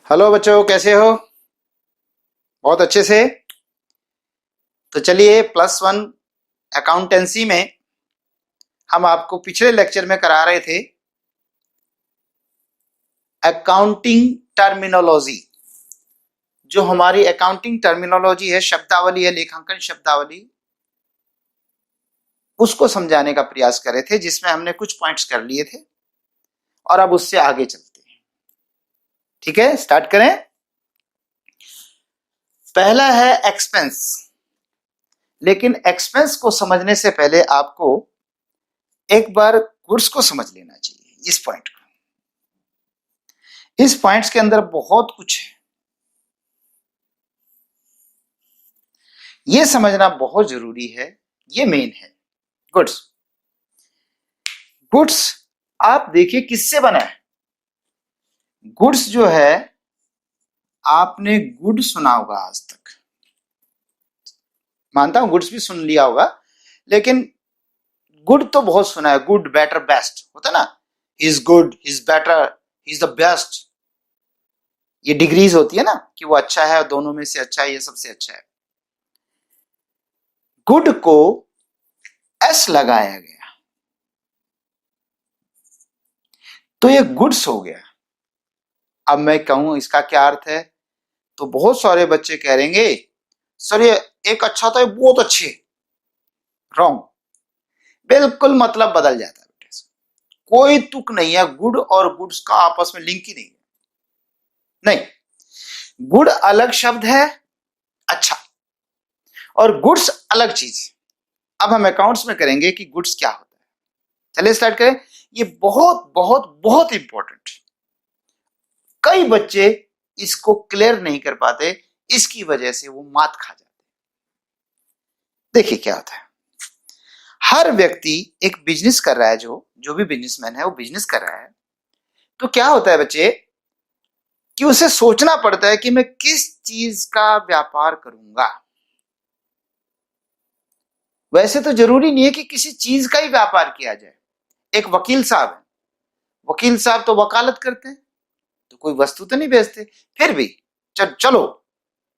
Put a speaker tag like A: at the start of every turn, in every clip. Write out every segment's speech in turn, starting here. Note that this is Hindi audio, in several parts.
A: हेलो बच्चों, कैसे हो? बहुत अच्छे से। तो चलिए, +1 अकाउंटेंसी में हम आपको पिछले लेक्चर में करा रहे थे अकाउंटिंग टर्मिनोलॉजी। जो हमारी अकाउंटिंग टर्मिनोलॉजी है, शब्दावली है, लेखांकन शब्दावली, उसको समझाने का प्रयास कर रहे थे, जिसमें हमने कुछ पॉइंट्स कर लिए थे और अब उससे आगे चलते हैं। ठीक है, स्टार्ट करें। पहला है एक्सपेंस। लेकिन एक्सपेंस को समझने से पहले आपको एक बार गुड्स को समझ लेना चाहिए। इस पॉइंट को, इस पॉइंट्स के अंदर बहुत कुछ है, ये समझना बहुत जरूरी है। ये मेन है गुड्स। गुड्स आप देखिए किससे बना है। गुड्स जो है, आपने गुड सुना होगा आज तक, मानता हूं गुड्स भी सुन लिया होगा, लेकिन गुड तो बहुत सुना है। गुड, बेटर, बेस्ट होता है ना। He is good, he is better, he is the best. ये डिग्रीज होती है ना, कि वो अच्छा है, दोनों में से अच्छा है, ये सबसे अच्छा है। गुड को एस लगाया गया तो ये गुड्स हो गया। अब मैं कहूं इसका क्या अर्थ है, तो बहुत सारे बच्चे कह रहेंगे सर ये एक अच्छा था, ये बहुत अच्छे। रॉन्ग। बिल्कुल मतलब बदल जाता है बेटे। कोई तुक नहीं है, गुड और गुड्स का आपस में लिंक ही नहीं है। नहीं, गुड अलग शब्द है, अच्छा, और गुड्स अलग चीज है। अब हम अकाउंट्स में करेंगे कि गुड्स क्या होता है। चलिए स्टार्ट करें। ये बहुत बहुत बहुत इंपॉर्टेंट। कई बच्चे इसको क्लियर नहीं कर पाते, इसकी वजह से वो मात खा जाते। देखिए क्या होता है, हर व्यक्ति एक बिजनेस कर रहा है। जो भी बिजनेसमैन है वो बिजनेस कर रहा है। तो क्या होता है बच्चे, कि उसे सोचना पड़ता है कि मैं किस चीज का व्यापार करूंगा। वैसे तो जरूरी नहीं है कि किसी चीज का ही व्यापार किया जाए। एक वकील साहब है, वकील साहब तो वकालत करते हैं, तो कोई वस्तु तो नहीं बेचते। फिर भी चलो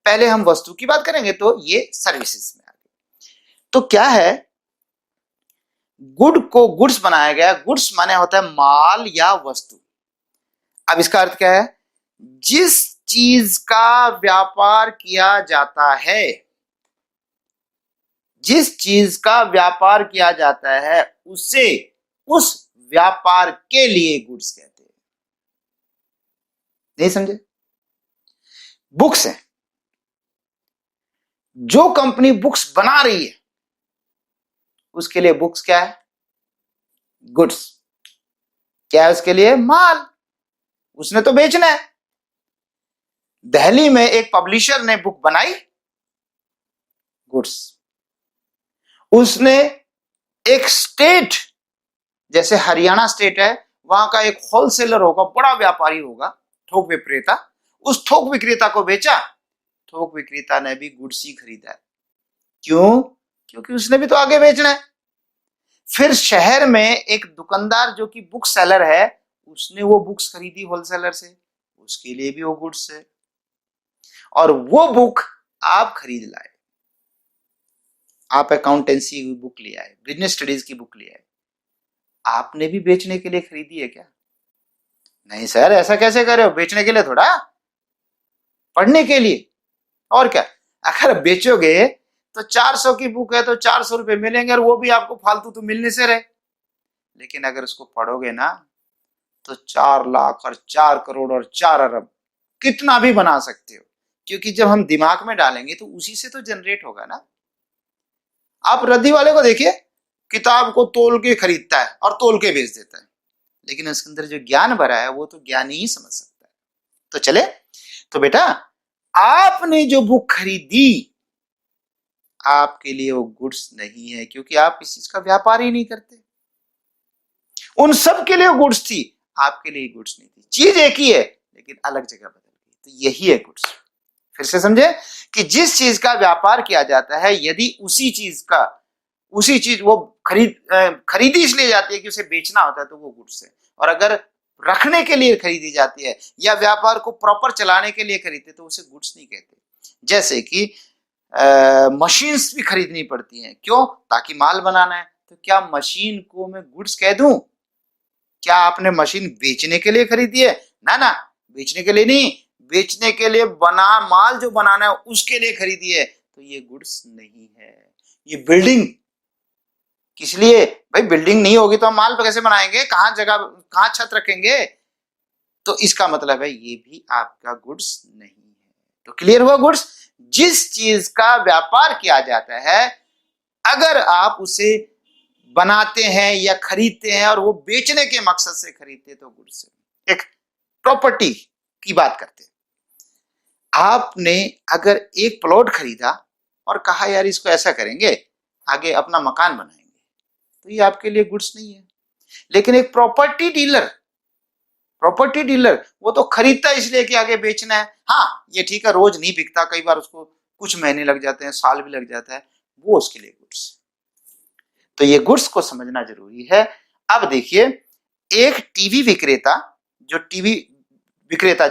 A: पहले हम वस्तु की बात करेंगे, तो ये सर्विसेज में आ गए। तो क्या है, गुड को गुड्स बनाया गया। गुड्स माने होता है माल या वस्तु। अब इसका अर्थ क्या है, जिस चीज का व्यापार किया जाता है, जिस चीज का व्यापार किया जाता है उसे उस व्यापार के लिए गुड्स कहते हैं। नहीं समझे? बुक्स है, जो कंपनी बुक्स बना रही है उसके लिए बुक्स क्या है, गुड्स। क्या है उसके लिए, माल। उसने तो बेचना है। दिल्ली में एक पब्लिशर ने बुक बनाई, गुड्स। उसने एक स्टेट, जैसे हरियाणा स्टेट है, वहां का एक होलसेलर होगा, बड़ा व्यापारी होगा, थोक विक्रेता, उस थोक विक्रेता को बेचा। थोक विक्रेता ने भी गुड्स ही खरीदा है। क्यों? क्योंकि उसने भी तो आगे बेचना है। फिर शहर में एक दुकानदार जो कि बुक सेलर है, उसने वो बुक्स खरीदी होलसेलर से, उसके लिए भी वो गुड्स है। और वो बुक आप खरीद लाए, आप अकाउंटेंसी की बुक ले आए, बिजनेस स्टडीज की बुक ले आए, आपने भी बेचने के लिए खरीदी है क्या? नहीं सर, ऐसा कैसे कर रहे हो, बेचने के लिए थोड़ा, पढ़ने के लिए। और क्या, अगर बेचोगे तो 400 की बुक है तो 400 रुपए मिलेंगे, और वो भी आपको फालतू तो मिलने से रहे। लेकिन अगर उसको पढ़ोगे ना, तो 4 लाख और 4 करोड़ और 4 अरब कितना भी बना सकते हो। क्योंकि जब हम दिमाग में डालेंगे तो उसी से तो जनरेट होगा ना। आप रद्दी वाले को देखिए, किताब को तोल के खरीदता है और तोल के बेच देता है, लेकिन उसके अंदर जो ज्ञान भरा है वो तो ज्ञानी ही समझ सकता है। तो चले, तो बेटा आपने जो बुक खरीदी, आपके लिए वो गुड्स नहीं है, क्योंकि आप इस चीज का व्यापार ही नहीं करते। उन सब के लिए गुड्स थी, आपके लिए गुड्स नहीं थी। चीज एक ही है लेकिन अलग जगह बदल गई, तो यही है गुड्स। फिर से समझे कि जिस चीज का व्यापार किया जाता है, यदि उसी चीज वो खरीदी इसलिए जाती है कि उसे बेचना होता है, तो वो गुड्स है। और अगर रखने के लिए खरीदी जाती है या व्यापार को प्रॉपर चलाने के लिए खरीदते तो उसे गुड्स नहीं कहते। जैसे कि मशीन्स भी खरीदनी पड़ती हैं, क्यों? ताकि माल बनाना है। तो क्या मशीन को मैं गुड्स कह दूं? क्या आपने मशीन बेचने के लिए खरीदी है? ना ना, बेचने के लिए नहीं, बेचने के लिए माल जो बनाना है उसके लिए खरीदी है, तो ये गुड्स नहीं है। ये बिल्डिंग किस लिए? भाई बिल्डिंग नहीं होगी तो हम माल कैसे बनाएंगे, कहां जगह, कहां छत रखेंगे? तो इसका मतलब है ये भी आपका गुड्स नहीं है। तो क्लियर हुआ? गुड्स जिस चीज का व्यापार किया जाता है, अगर आप उसे बनाते हैं या खरीदते हैं और वो बेचने के मकसद से खरीदते तो गुड्स है। एक प्रॉपर्टी की बात करते हैं। आपने अगर एक प्लॉट खरीदा और कहा यार इसको ऐसा करेंगे, आगे अपना मकान बनाएंगे, तो ये आपके लिए गुड्स नहीं है। लेकिन एक प्रॉपर्टी डीलर वो तो खरीदता इसलिए कि आगे बेचना है। हाँ ये ठीक है, रोज नहीं बिकता, कई बार उसको कुछ महीने लग जाते हैं, साल भी लग जाता है, वो उसके लिए गुड्स। तो ये गुड्स को समझना जरूरी है। अब देखिए, एक टीवी विक्रेता जो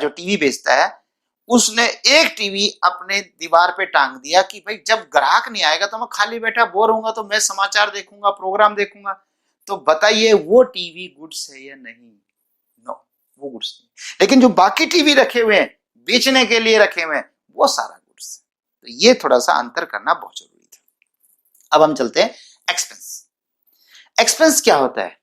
A: टीवी बेचता है, उसने एक टीवी अपने दीवार पे टांग दिया कि भाई जब ग्राहक नहीं आएगा तो मैं खाली बैठा बोर होऊंगा तो मैं समाचार देखूंगा, प्रोग्राम देखूंगा। तो बताइए वो टीवी गुड्स है या नहीं? नो, वो गुड्स नहीं। लेकिन जो बाकी टीवी रखे हुए हैं, बेचने के लिए रखे हुए हैं, वो सारा गुड्स है। तो ये थोड़ा सा अंतर करना बहुत जरूरी था। अब हम चलते हैं एक्सपेंस। एक्सपेंस क्या होता है?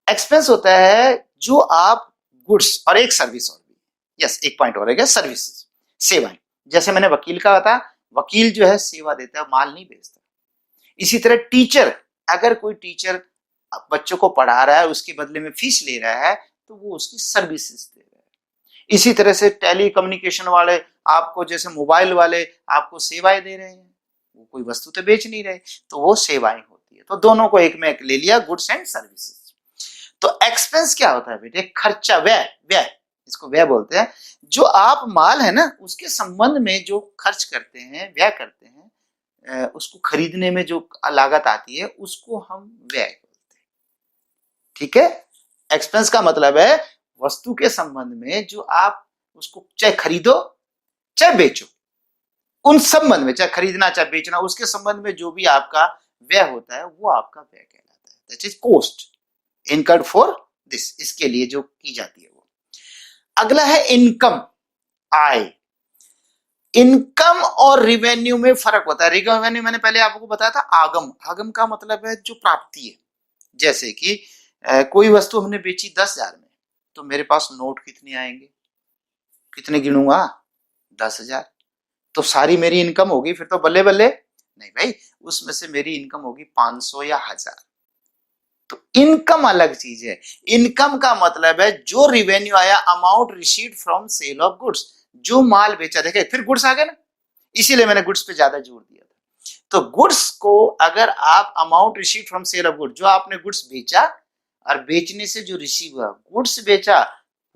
A: एक्सपेंस होता है जो आप गुड्स और एक सर्विस और भी, यस एक पॉइंट और है, सर्विसेज, सेवाएं। जैसे मैंने वकील का बताया, वकील जो है सेवा देता है, माल नहीं बेचता। इसी तरह टीचर, अगर कोई टीचर बच्चों को पढ़ा रहा है, उसके बदले में फीस ले रहा है, तो वो उसकी सर्विसेज दे रहा है। इसी तरह से टेली कम्युनिकेशन वाले आपको, जैसे मोबाइल वाले आपको सेवाएं दे रहे हैं, वो कोई वस्तु तो बेच नहीं रहे, तो वो सेवाएं होती है। तो दोनों को एक में एक ले लिया, गुड्स एंड सर्विसेज। तो एक्सपेंस क्या होता है बेटे? खर्चा, व्यय, इसको व्यय बोलते हैं। जो आप माल है ना, उसके संबंध में जो खर्च करते हैं, व्यय करते हैं, उसको खरीदने में जो लागत आती है, उसको हम व्यय बोलते हैं। ठीक है? एक्सपेंस का मतलब है वस्तु के संबंध में जो आप उसको चाहे खरीदो चाहे बेचो, उन संबंध में, चाहे खरीदना चाहे बेचना, उसके संबंध में जो भी आपका व्यय होता है वो आपका व्यय कहलाता है। That is cost incurred for this, इसके लिए जो की जाती है वो। अगला है इनकम, आय। इनकम और रिवेन्यू में फर्क होता है। रिवेन्यू मैंने पहले आपको बताया था, आगम का मतलब है जो प्राप्ति है। जैसे कि कोई वस्तु हमने बेची 10,000 में, तो मेरे पास नोट कितने आएंगे? कितने गिनूंगा? 10,000। तो सारी मेरी इनकम होगी फिर तो बल्ले बल्ले? नहीं भाई, उसमें से मेरी इनकम होगी 500 या 1000। तो इनकम अलग चीज है। इनकम का मतलब है जो रिवेन्यू आया, amount received from sale of goods, जो माल बेचा। देखे फिर गुड्स आ गए ना, इसीलिए मैंने गुड्स पे ज्यादा जोर दिया था। तो गुड्स को अगर आप amount received from sale of goods, जो आपने गुड्स बेचा और बेचने से जो रिसीव हुआ, गुड्स बेचा,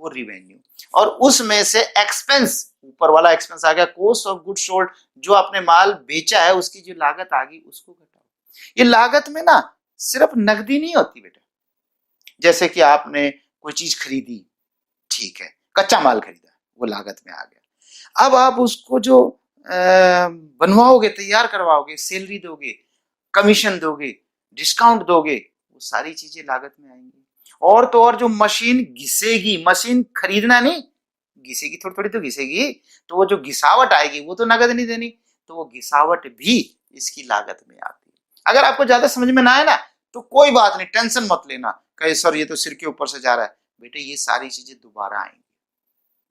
A: वो रिवेन्यू। और उसमें से एक्सपेंस, ऊपर वाला एक्सपेंस आ गया, कॉस्ट ऑफ गुड्स सोल्ड, जो आपने माल बेचा है उसकी जो लागत आ गई उसको घटाओ। ये लागत में ना सिर्फ नकदी नहीं होती बेटा। जैसे कि आपने कोई चीज खरीदी, ठीक है, कच्चा माल खरीदा, वो लागत में आ गया। अब आप उसको जो बनवाओगे, तैयार करवाओगे, सैलरी दोगे, कमीशन दोगे, डिस्काउंट दोगे, वो सारी चीजें लागत में आएंगी। और तो और जो मशीन घिसेगी, मशीन खरीदना नहीं, घिसेगी, थोड़ी थोड़ी तो घिसेगी, तो वो जो घिसावट आएगी वो तो नगद नहीं देनी, तो वो घिसावट भी इसकी लागत में आती है। अगर आपको ज्यादा समझ में ना आए ना तो कोई बात नहीं, टेंशन मत लेना, कहे सर ये तो सिर के ऊपर से जा रहा है। बेटे ये सारी चीजें दोबारा आएंगी।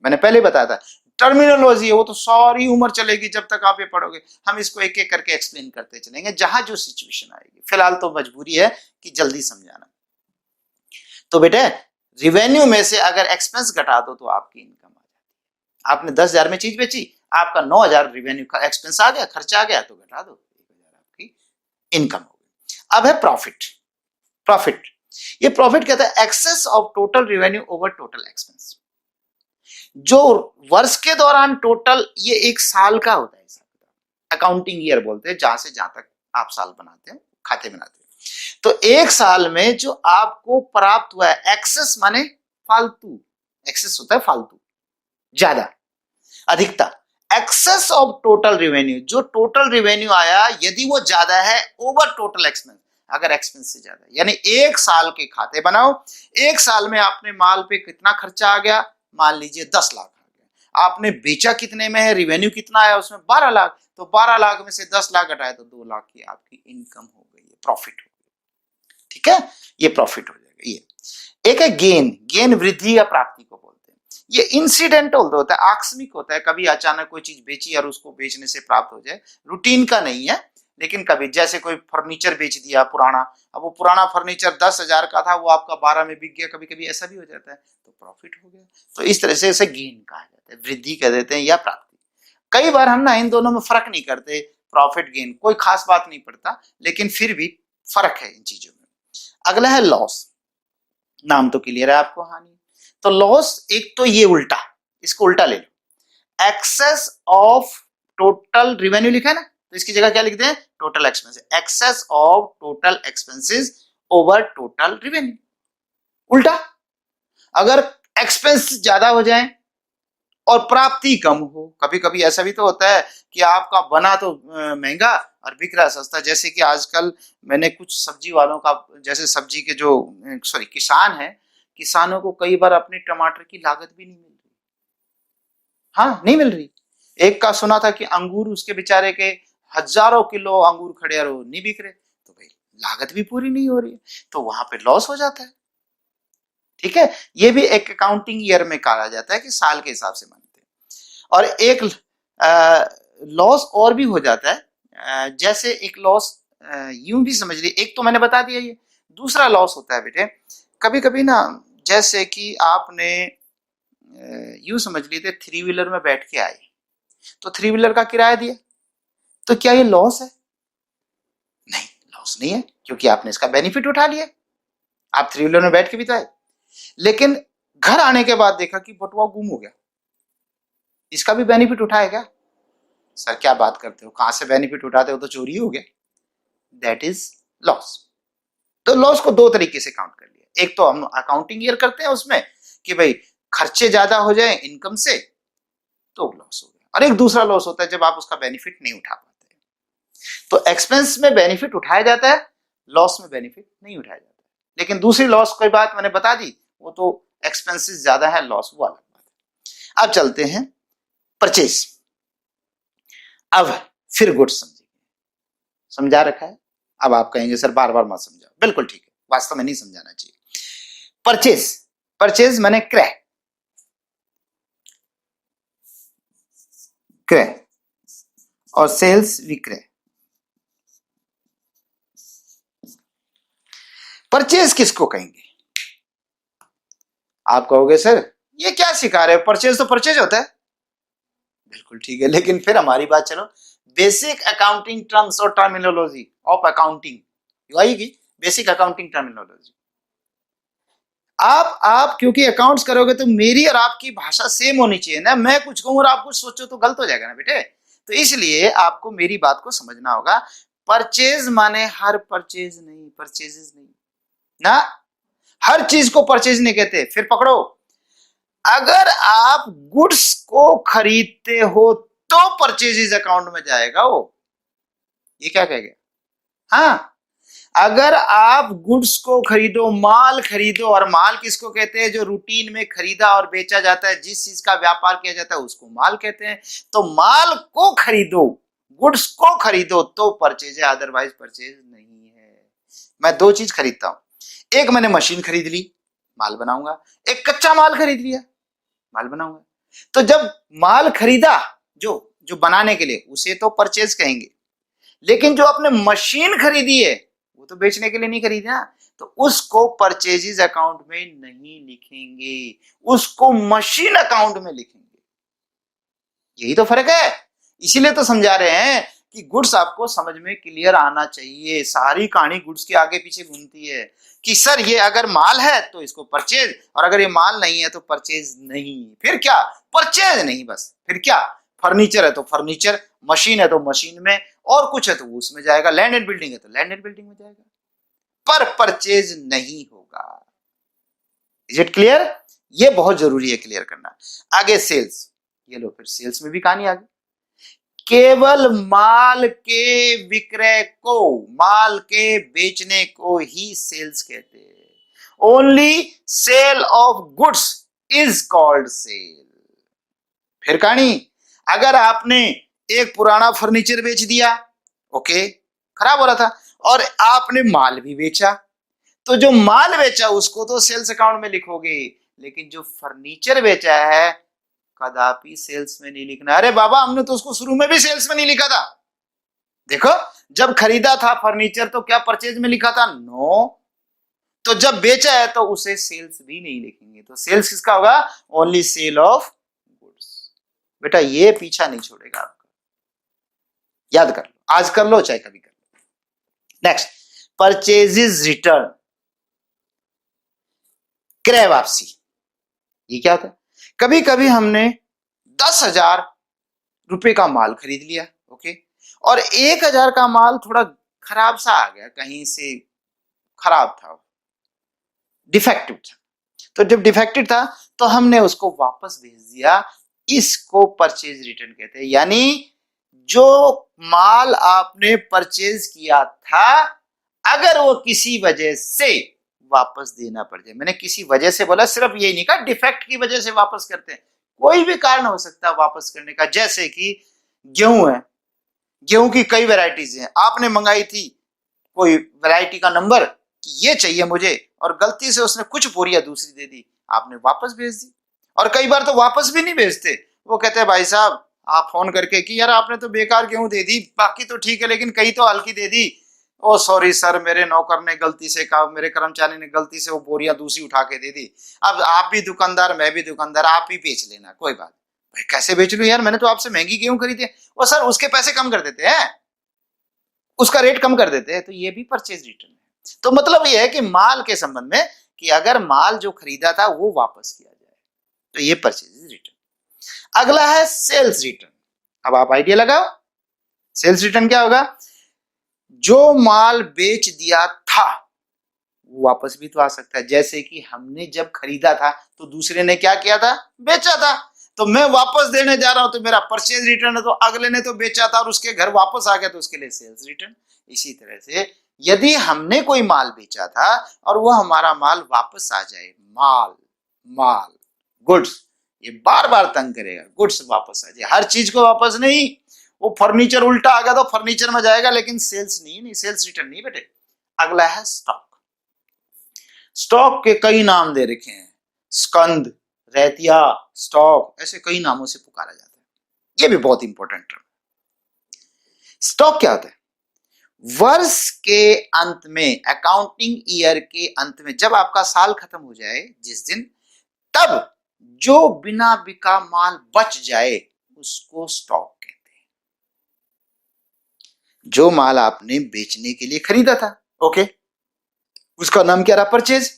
A: मैंने पहले बताया था, टर्मिनोलॉजी है वो तो सारी उम्र चलेगी जब तक आप ये पढ़ोगे। हम इसको एक एक करके एक्सप्लेन करते चलेंगे जहां जो सिचुएशन आएगी। फिलहाल तो मजबूरी है कि जल्दी समझाना। तो बेटे रिवेन्यू में से अगर एक्सपेंस घटा दो तो आपकी इनकम आ जाती है। आपने 10,000 में चीज बेची, आपका 9,000 रिवेन्यू का एक्सपेंस आ गया, खर्चा आ गया, तो घटा दो, 1,000 आपकी इनकम हो गई। अब है प्रॉफिट। ये प्रॉफिट कहता है excess of total revenue over total expense. जो वर्ष के दौरान टोटल, ये एक साल का होता है, अकाउंटिंग ईयर बोलते हैं, जहां से जहां तक आप साल बनाते हैं, खाते बनाते हैं। तो एक साल में जो आपको प्राप्त हुआ है, एक्सेस माने फालतू, एक्सेस होता है फालतू, ज्यादा, अधिकता। एक्सेस ऑफ टोटल रेवेन्यू, जो टोटल रेवेन्यू आया यदि वो ज्यादा है ओवर टोटल एक्सपेंस, अगर एक्सपेंस से ज्यादा, यानी एक साल के खाते बनाओ, एक साल में आपने माल पे कितना खर्चा आ गया, मान लीजिए 10 लाख आ गया, आपने बेचा कितने में है, रेवेन्यू कितना आया उसमें 12 लाख, तो 12 लाख में से 10 लाख घटाए तो 2 लाख की आपकी इनकम हो गई, प्रॉफिट हो गई, ठीक है, ये प्रॉफिट हो जाएगा। ये एक है गेन, गेन वृद्धि या प्राप्ति को बोलते हैं, ये इंसिडेंटल होता है, आकस्मिक होता है, कभी अचानक कोई चीज बेची और उसको बेचने से प्राप्त हो जाए, रूटीन का नहीं है, लेकिन कभी जैसे कोई फर्नीचर बेच दिया पुराना, अब वो पुराना फर्नीचर 10,000 का था, वो आपका 12 में बिक गया, कभी कभी ऐसा भी हो जाता है, तो प्रॉफिट हो गया। तो इस तरह से इसे गेन कहा जाता है, वृद्धि कह देते हैं या प्राप्ति। कई बार हम ना इन दोनों में फर्क नहीं करते, प्रॉफिट गेन कोई खास बात नहीं पड़ता, लेकिन फिर भी फर्क है इन चीजों में। अगला है लॉस, नाम तो क्लियर है आपको, हानि। तो लॉस एक तो ये उल्टा, इसको उल्टा ले लो, एक्सेस ऑफ टोटल रेवेन्यू लिखा है ना, तो इसकी जगह क्या लिखते हैं, total expenses, excess of total expenses over total revenue, उल्टा। अगर एक्सपेंस ज्यादा हो जाए और प्राप्ति कम हो, कभी कभी ऐसा भी तो होता है कि आपका बना तो महंगा और बिक रहा सस्ता, जैसे कि आजकल मैंने कुछ सब्जी वालों का, जैसे सब्जी के जो किसान है, किसानों को कई बार अपने टमाटर की लागत भी नहीं मिल रही, हाँ नहीं मिल रही। एक का सुना था कि अंगूर उसके बेचारे के हजारों किलो अंगूर खड़े और नहीं बिक रहे, तो भाई लागत भी पूरी नहीं हो रही है, तो वहां पे लॉस हो जाता है, ठीक है। ये भी एक अकाउंटिंग ईयर में कहा जाता है कि साल के हिसाब से मानते हैं। और एक लॉस और भी हो जाता है, जैसे एक लॉस यूं भी समझ ली, एक तो मैंने बता दिया, ये दूसरा लॉस होता है बेटे, कभी कभी ना, जैसे कि आपने यूं समझ लीजिए 3 व्हीलर में बैठ के आए, तो 3 व्हीलर का किराया दिया, तो क्या ये लॉस है? नहीं, लॉस नहीं है, क्योंकि आपने इसका बेनिफिट उठा लिया, आप 3 व्हीलर में बैठ के भी तो आए, लेकिन घर आने के बाद देखा कि बटुआ गुम हो गया, इसका भी बेनिफिट उठाए क्या? सर क्या बात करते हो, कहां से बेनिफिट उठाते हो, तो चोरी हो गया, दैट इज लॉस। तो लॉस को दो तरीके से काउंट कर लिया, एक तो हम अकाउंटिंग ईयर करते हैं उसमें कि भाई खर्चे ज्यादा हो जाए इनकम से तो लॉस हो गया, और एक दूसरा लॉस होता है जब आप उसका बेनिफिट नहीं उठा पाते। तो एक्सपेंस में बेनिफिट उठाया जाता है, लॉस में बेनिफिट नहीं उठाया जाता, लेकिन दूसरी लॉस कोई बात मैंने बता दी, वो तो एक्सपेंसेस ज्यादा है, लॉस वो अलग बात है। अब चलते हैं परचेज। अब फिर गुड्स समझा रखा है, अब आप कहेंगे सर बार बार मत समझाओ, बिल्कुल ठीक है, वास्तव में नहीं समझाना चाहिए। परचेज, परचेज माने क्रय, क्रय, और सेल्स विक्रय। परचेज किसको कहेंगे? आप कहोगे सर ये क्या सिखा रहे हो, परचेज तो परचेज होता है, बिल्कुल ठीक है, लेकिन फिर हमारी बात चलो बेसिक अकाउंटिंग टर्म्स और टर्मिनोलॉजी ऑफ अकाउंटिंग आएगी, बेसिक अकाउंटिंग टर्मिनोलॉजी। आप क्योंकि अकाउंट्स करोगे तो मेरी और आपकी भाषा सेम होनी चाहिए ना, मैं कुछ कहूं और आप कुछ सोचो तो गलत हो जाएगा ना बेटे, तो इसलिए आपको मेरी बात को समझना होगा। परचेज माने हर परचेज नहीं, परचेजेस नहीं ना, हर चीज को परचेज नहीं कहते। फिर पकड़ो, अगर आप गुड्स को खरीदते हो तो परचेजेस अकाउंट में जाएगा वो, ये क्या कहेगा? हाँ, अगर आप गुड्स को खरीदो, माल खरीदो, और माल किसको कहते हैं? जो रूटीन में खरीदा और बेचा जाता है, जिस चीज का व्यापार किया जाता है उसको माल कहते हैं। तो माल को खरीदो, गुड्स को खरीदो तो परचेज है, अदरवाइज परचेज नहीं है। मैं दो चीज खरीदता हूं, एक मैंने मशीन खरीद ली, माल बनाऊंगा, एक कच्चा माल खरीद लिया, माल बनाऊंगा। तो जब माल खरीदा जो जो बनाने के लिए, उसे तो परचेज कहेंगे, लेकिन जो आपने मशीन खरीदी है वो तो बेचने के लिए नहीं खरीदी ना, तो उसको परचेजेस अकाउंट में नहीं लिखेंगे, उसको मशीन अकाउंट में लिखेंगे। यही तो फर्क है, इसीलिए तो समझा रहे हैं कि गुड्स आपको समझ में क्लियर आना चाहिए। सारी कहानी गुड्स के आगे पीछे घूमती है कि सर ये अगर माल है तो इसको परचेज, और अगर ये माल नहीं है तो परचेज नहीं। फिर क्या? परचेज नहीं, बस फिर क्या? फर्नीचर है तो फर्नीचर, मशीन है तो मशीन में, और कुछ है तो उसमें जाएगा, लैंड एंड बिल्डिंग है तो लैंड एंड बिल्डिंग में जाएगा, पर परचेज नहीं होगा। Is it clear? ये बहुत जरूरी है क्लियर करना। आगे सेल्स, ये लो फिर सेल्स में भी कहानी आ गई। केवल माल के विक्रय को, माल के बेचने को ही सेल्स कहते हैं। Only sale of goods is called sale. फिर कहानी, अगर आपने एक पुराना फर्नीचर बेच दिया, ओके, खराब हो रहा था, और आपने माल भी बेचा, तो जो माल बेचा उसको तो सेल्स अकाउंट में लिखोगे, लेकिन जो फर्नीचर बेचा है कदापि सेल्स में नहीं लिखना। अरे बाबा, हमने तो उसको शुरू में भी सेल्स में नहीं लिखा था। देखो, जब खरीदा था फर्नीचर तो क्या परचेज में लिखा था? नो। तो जब बेचा है तो उसे सेल्स भी नहीं लिखेंगे। तो सेल्स किसका होगा? Only sale of goods. बेटा ये पीछा नहीं छोड़ेगा आपका, याद कर लो, आज कर लो चाहे कभी कर लो। नेक्स्ट, परचेजेस रिटर्न, क्रय वापसी। ये क्या था? कभी कभी हमने 10,000 रुपए का माल खरीद लिया, ओके, और 1,000 का माल थोड़ा खराब सा आ गया, कहीं से खराब था, डिफेक्टिव था। तो जब डिफेक्टिव था तो हमने उसको वापस भेज दिया। इसको परचेज रिटर्न कहते हैं। यानी जो माल आपने परचेज किया था, अगर वो किसी वजह से वापस देना पड़ जाए, मैंने किसी वजह से बोला, सिर्फ यही नहीं कहा डिफेक्ट की वजह से वापस करते हैं, कोई भी कारण हो सकता है वापस करने का। जैसे कि गेहूं है, गेहूं की कई वैरायटीज हैं, आपने मंगाई थी कोई वैरायटी का नंबर कि ये चाहिए मुझे, और गलती से उसने कुछ बोरियां दूसरी दे दी, आपने वापस भेज दी। और कई बार तो वापस भी नहीं भेजते, वो कहते हैं भाई साहब आप फोन करके कि यार आपने तो बेकार गेहूं दे दी, बाकी तो ठीक है लेकिन कई तो हल्की दे दी। ओ सॉरी सर, मेरे नौकर ने गलती से कहा, मेरे कर्मचारी ने गलती से वो बोरियां दूसरी उठा के दे दी। अब आप भी दुकानदार, मैं भी दुकानदार, आप ही बेच लेना, कोई बात। भाई कैसे बेच लूं यार, मैंने तो आपसे महंगी गेहूं खरीदी है। वो सर उसके पैसे कम कर देते हैं, उसका रेट कम कर देते हैं, तो ये भी परचेज रिटर्न है। तो मतलब ये है कि माल के संबंध में कि अगर माल जो खरीदा था वो वापस किया जाए, तो ये परचेज रिटर्न। अगला है सेल्स रिटर्न। अब आप आइडिया लगाओ, सेल्स रिटर्न क्या होगा? जो माल बेच दिया था वो वापस भी तो आ सकता है। जैसे कि हमने जब खरीदा था तो दूसरे ने क्या किया था? बेचा था, तो मैं वापस देने जा रहा हूं तो मेरा परचेज रिटर्न है। तो अगले ने तो बेचा था और उसके घर वापस आ गया, तो उसके लिए सेल्स रिटर्न। इसी तरह से यदि हमने कोई माल बेचा था और वो हमारा माल वापस आ जाए, माल माल गुड्स, ये बार बार तंग करेगा, गुड्स वापस आ जाए, हर चीज को वापस नहीं। वो फर्नीचर उल्टा आ गया तो फर्नीचर में जाएगा, लेकिन सेल्स नहीं, सेल्स रिटर्न नहीं बेटे। अगला है स्टॉक। स्टॉक के कई नाम दे रखे हैं, स्कंद, रैतिया, स्टॉक, ऐसे कई नामों से पुकारा जाता है। ये भी बहुत इंपॉर्टेंट टर्म। स्टॉक क्या होता है? वर्ष के अंत में, अकाउंटिंग ईयर के अंत में, जब आपका साल खत्म हो जाए जिस दिन, तब जो बिना बिका माल बच जाए उसको स्टॉक कहते हैं। जो माल आपने बेचने के लिए खरीदा था, ओके, उसका नाम क्या रहा? परचेज।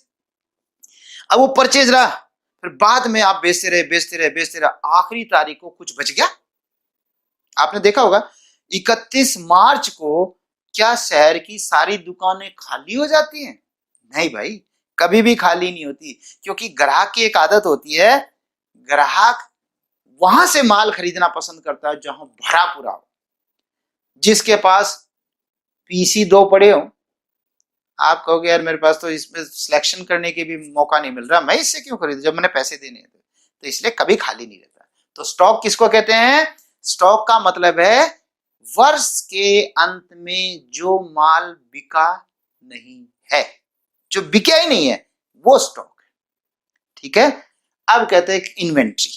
A: अब वो परचेज रहा, फिर बाद में आप बेचते रहे बेचते रहे बेचते रहे, आखिरी तारीख को कुछ बच गया। आपने देखा होगा 31 मार्च को क्या शहर की सारी दुकानें खाली हो जाती हैं? नहीं भाई, कभी भी खाली नहीं होती, क्योंकि ग्राहक की एक आदत होती है, ग्राहक वहां से माल खरीदना पसंद करता है जहां भरा पूरा हो। जिसके पास पीसी 2 पड़े हो, आप कहोगे यार मेरे पास तो इसमें सिलेक्शन करने के भी मौका नहीं मिल रहा, मैं इससे क्यों खरीदूं जब मैंने पैसे देने हैं। तो इसलिए कभी खाली नहीं रहता। तो स्टॉक किसको कहते हैं? स्टॉक का मतलब है वर्ष के अंत में जो माल बिका नहीं है, जो बिका ही नहीं है, वो स्टॉक है। ठीक है। अब कहते हैं इन्वेंट्री।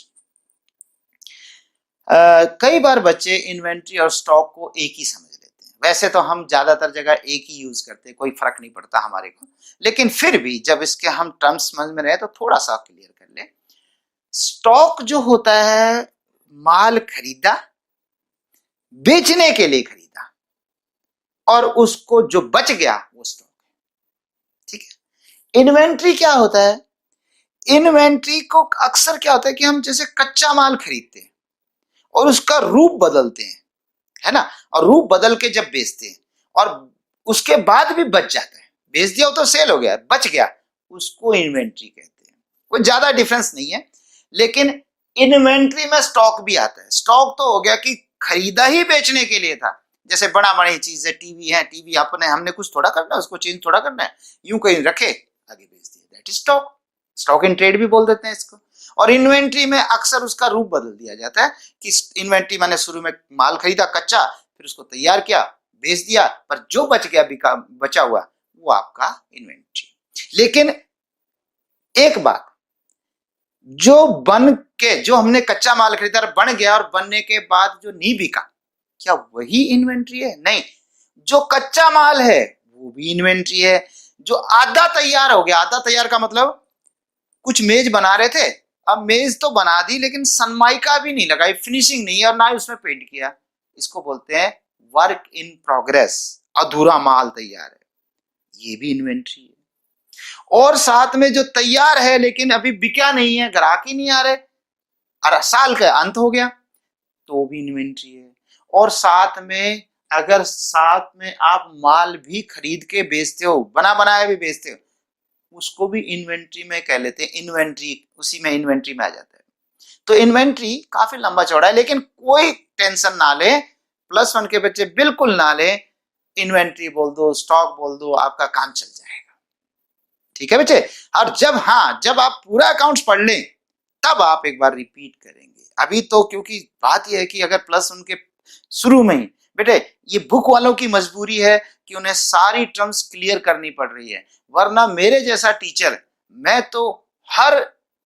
A: कई बार बच्चे इन्वेंट्री और स्टॉक को एक ही समझ लेते हैं। वैसे तो हम ज्यादातर जगह एक ही यूज करते हैं, कोई फर्क नहीं पड़ता हमारे को, लेकिन फिर भी जब इसके हम टर्म्स समझ में रहे तो थोड़ा सा क्लियर कर ले। स्टॉक जो होता है, माल खरीदा, बेचने के लिए खरीदा, और उसको जो बच गया वो स्टॉक है। ठीक है। इन्वेंट्री क्या होता है? इन्वेंट्री को अक्सर क्या होता है कि हम जैसे कच्चा माल खरीदते हैं और उसका रूप बदलते हैं, है ना, और रूप बदल के जब बेचते हैं और उसके बाद भी बच जाता है, बेच दिया हो तो सेल हो गया, बच गया, उसको इन्वेंट्री कहते हैं। कोई ज्यादा डिफरेंस नहीं है। लेकिन इन्वेंट्री में स्टॉक भी आता है। स्टॉक तो हो गया कि खरीदा ही बेचने के लिए था, जैसे बड़ा बड़ी चीज है, टीवी है, टीवी अपने हमने कुछ थोड़ा करना है, उसको चेंज थोड़ा करना है, यूं कहीं रखे आगे बेच दिया, that is stock. Stock in trade भी बोल देते हैं इसको। और इन्वेंट्री में अक्सर उसका रूप बदल दिया जाता है कि इन्वेंट्री मैंने शुरू में माल खरीदा कच्चा, फिर उसको तैयार किया, बेच दिया, पर जो बच गया बिका बचा हुआ वो आपका इन्वेंट्री। लेकिन एक बात, जो बन के, जो हमने कच्चा माल खरीदा और बन गया और बनने के बाद जो नहीं बिका, क्या वही इन्वेंट्री है? नहीं, जो कच्चा माल है वो भी इन्वेंट्री है। जो आधा तैयार हो गया, आधा तैयार का मतलब कुछ मेज बना रहे थे, अब मेज तो बना दी लेकिन सनमाइका भी नहीं लगाई, फिनिशिंग नहीं है और ना ही उसमें पेंट किया, इसको बोलते हैं वर्क इन प्रोग्रेस, अधूरा माल तैयार है, ये भी इन्वेंट्री है। और साथ में जो तैयार है लेकिन अभी बिका नहीं है, ग्राहक ही नहीं आ रहे, और साल का अंत हो गया, तो भी इन्वेंट्री है। और साथ में अगर साथ में आप माल भी खरीद के बेचते हो, बना बनाया भी बेचते हो, उसको भी इन्वेंट्री में कह लेते हैं। इन्वेंट्री उसी में इन्वेंट्री में आ जाता है। तो इन्वेंट्री काफी लंबा चौड़ा है, लेकिन कोई टेंशन ना ले, +1 के बच्चे बिल्कुल ना ले, इन्वेंट्री बोल दो, स्टॉक बोल दो, आपका काम चल जाएगा। ठीक है बच्चे? और जब आप पूरा अकाउंट्स पढ़ लें तब आप एक बार रिपीट करेंगे। अभी तो क्योंकि बात यह है कि अगर +1 के शुरू में ही बेटे, ये बुक वालों की मजबूरी है कि उन्हें सारी टर्म्स क्लियर करनी पड़ रही है, वरना मेरे जैसा टीचर, मैं तो हर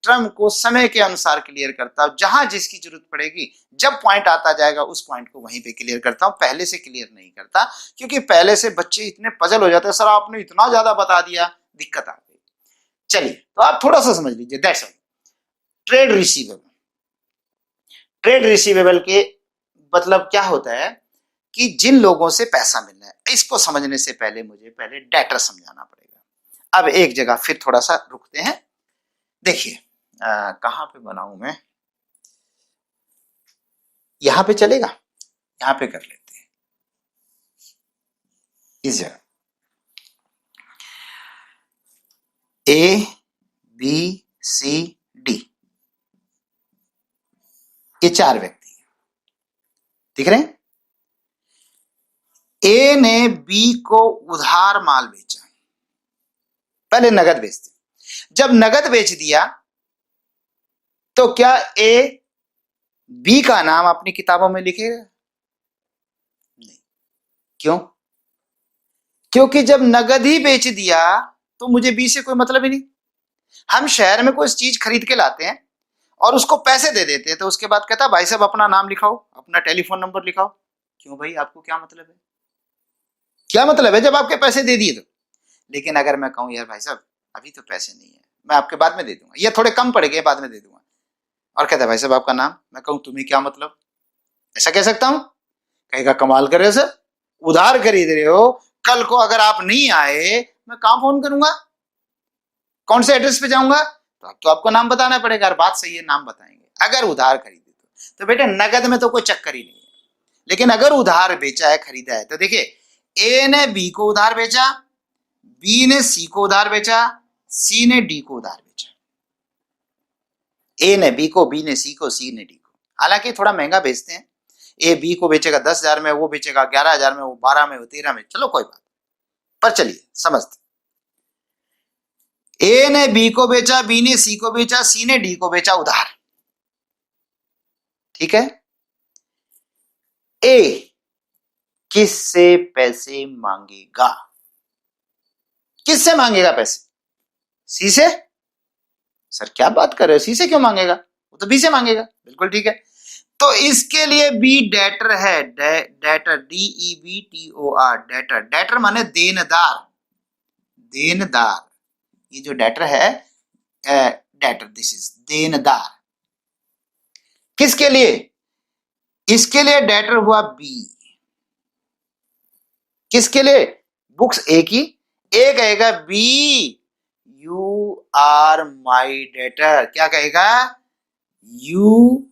A: टर्म को समय के अनुसार क्लियर करता हूं, जहां जिसकी जरूरत पड़ेगी, जब पॉइंट आता जाएगा उस पॉइंट को वहीं पे क्लियर करता हूं, पहले से क्लियर नहीं करता, क्योंकि पहले से बच्चे इतने पजल हो जाते हैं, सर आपने इतना ज्यादा बता दिया, दिक्कत आ गई। चलिए, तो आप थोड़ा सा समझ लीजिए। That's all. Trade receivable, trade receivable के मतलब क्या होता है कि जिन लोगों से पैसा मिलना है, इसको समझने से पहले मुझे पहले डेटर समझाना पड़ेगा। अब एक जगह फिर थोड़ा सा रुकते हैं। देखिए, कहां पे बनाऊं मैं, यहां पे चलेगा, यहां पे कर लेते हैं इस जगह। A B C D, ये 4 व्यक्ति दिख रहे हैं। ए ने बी को उधार माल बेचा, पहले नगद बेचते, जब नगद बेच दिया तो क्या ए बी का नाम अपनी किताबों में लिखेगा? नहीं। क्यों? क्योंकि जब नगद ही बेच दिया तो मुझे बी से कोई मतलब ही नहीं। हम शहर में कोई चीज खरीद के लाते हैं और उसको पैसे दे देते हैं, तो उसके बाद कहता भाई साहब अपना नाम लिखाओ, अपना टेलीफोन नंबर लिखाओ। क्यों भाई, आपको क्या मतलब है? क्या मतलब है जब आपके पैसे दे दिए तो? लेकिन अगर मैं कहूं यार भाई साहब अभी तो पैसे नहीं है, मैं आपके बाद में दे दूंगा, ये थोड़े कम पड़ेंगे बाद में दे दूंगा, और कहता है भाई साहब आपका नाम, मैं कहूं तुम्हें क्या मतलब, ऐसा कह सकता हूं? कहेगा कमाल कर रहे हो सर, उधार खरीद रहे हो, कल को अगर आप नहीं आए मैं कहां फोन करूंगा, कौन से एड्रेस पे जाऊंगा? तो अब तो आपको नाम बताना पड़ेगा। बात सही है, नाम बताएंगे अगर उधार खरीदे तो बेटे नगद में तो कोई चक्कर ही नहीं है। लेकिन अगर उधार बेचा है, खरीदा है, तो देखिए ए ने बी को उधार बेचा, बी ने सी को उधार बेचा, सी ने डी को उधार बेचा। ए ने बी को, बी ने सी को, सी ने डी को। हालांकि थोड़ा महंगा बेचते हैं, ए बी को बेचेगा 10,000 में, वो बेचेगा 11,000 में, वो 12 में, वो 13 में, चलो कोई बात, पर चलिए समझते। ए ने बी को बेचा, बी ने सी को बेचा, सी ने डी को बेचा उधार। ठीक है। ए किससे पैसे मांगेगा? किससे मांगेगा पैसे? सी से? सर क्या बात कर रहे हो, सी से क्यों मांगेगा, वो तो बी से मांगेगा। बिल्कुल ठीक है। तो इसके लिए बी डेटर है, डेटर, DEBTOR, डेटर। डेटर माने देनदार, देनदार, ये जो डेटर है, डेटर, दिस इज देनदार। किसके लिए? इसके लिए डेटर हुआ बी। किसके लिए? बुक्स ए की। ए कहेगा B you are my debtor, क्या कहेगा? You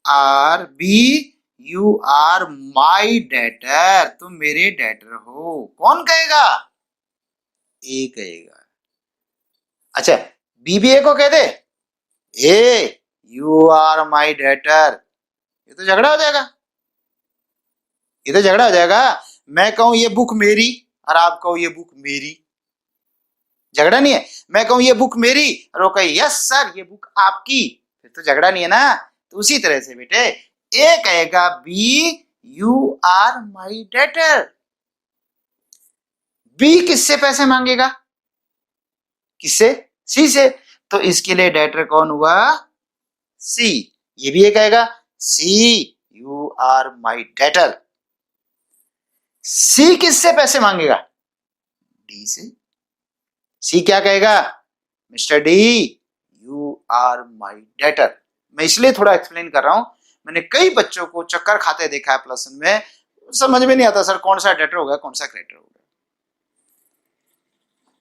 A: are B, you are my debtor, तुम मेरे डेटर हो। कौन कहेगा? ए कहेगा। अच्छा, बी भी ए को कह दे ए यू आर माई डेटर, ये तो झगड़ा हो जाएगा, ये तो झगड़ा हो जाएगा। मैं कहूं ये बुक मेरी और आप कहो ये बुक मेरी, झगड़ा नहीं है। मैं कहूं ये बुक मेरी और वो कहे यस सर ये बुक आपकी, फिर तो झगड़ा नहीं है ना। तो उसी तरह से बेटे ए कहेगा B you are my debtor, B किससे पैसे मांगेगा, किससे, सी से, तो इसके लिए डेटर कौन हुआ, सी। ये भी ये कहेगा C you are my debtor, C किससे पैसे मांगेगा, डी से। सी क्या कहेगा, mister D you are my debtor. मैं इसलिए थोड़ा एक्सप्लेन कर रहा हूं, मैंने कई बच्चों को चक्कर खाते देखा है प्लस वन में, समझ में नहीं आता सर कौन सा डेटर होगा कौन सा क्रेडिटर होगा।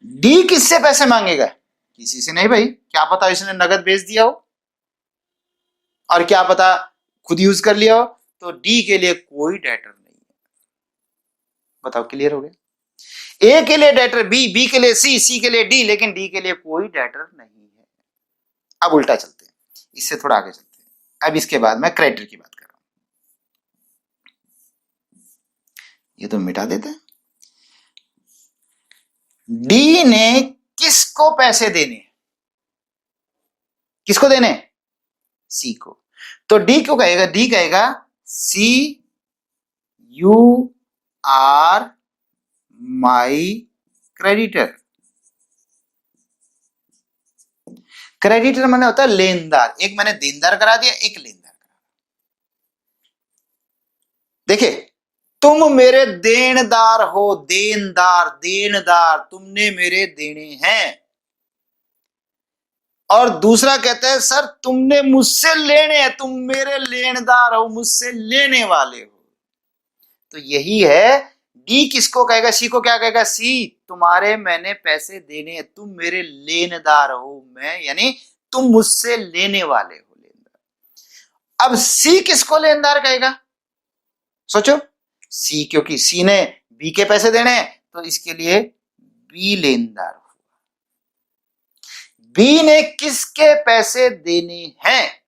A: डी किससे पैसे मांगेगा, किसी से नहीं भाई, क्या पता इसने नगद बेच दिया हो और क्या पता खुद यूज कर लिया हो, तो डी के लिए कोई डेटर नहीं है। बताओ क्लियर हो गया। ए के लिए डेटर बी, बी के लिए सी, सी के लिए डी, लेकिन डी के लिए कोई डेटर नहीं है। अब उल्टा चलते हैं, इससे थोड़ा आगे चलते हैं। अब इसके बाद मैं क्रेडिटर की बात कर रहा हूं, ये तो मिटा देते हैं। डी ने किसको पैसे देने, किसको देने, सी को। तो डी क्यों कहेगा, डी कहेगा C you are my creditor. Creditor माने होता है लेनदार, एक मैंने देनदार करा दिया एक लेनदार करा। देखिए तुम मेरे देनदार हो, देनदार देनदार, तुमने मेरे देने हैं। और दूसरा कहता है सर तुमने मुझसे लेने हैं, तुम मेरे लेनदार हो, मुझसे लेने वाले हो। तो यही है, डी किसको कहेगा, सी को क्या कहेगा, सी तुम्हारे मैंने पैसे देने हैं, तुम मेरे लेनदार हो, मैं यानी तुम मुझसे लेने वाले हो, लेनदार। अब सी किसको लेनदार कहेगा, सोचो, सी क्योंकि सी ने बी के पैसे देने हैं तो इसके लिए बी लेनदार हुआ। बी ने किसके पैसे देने हैं,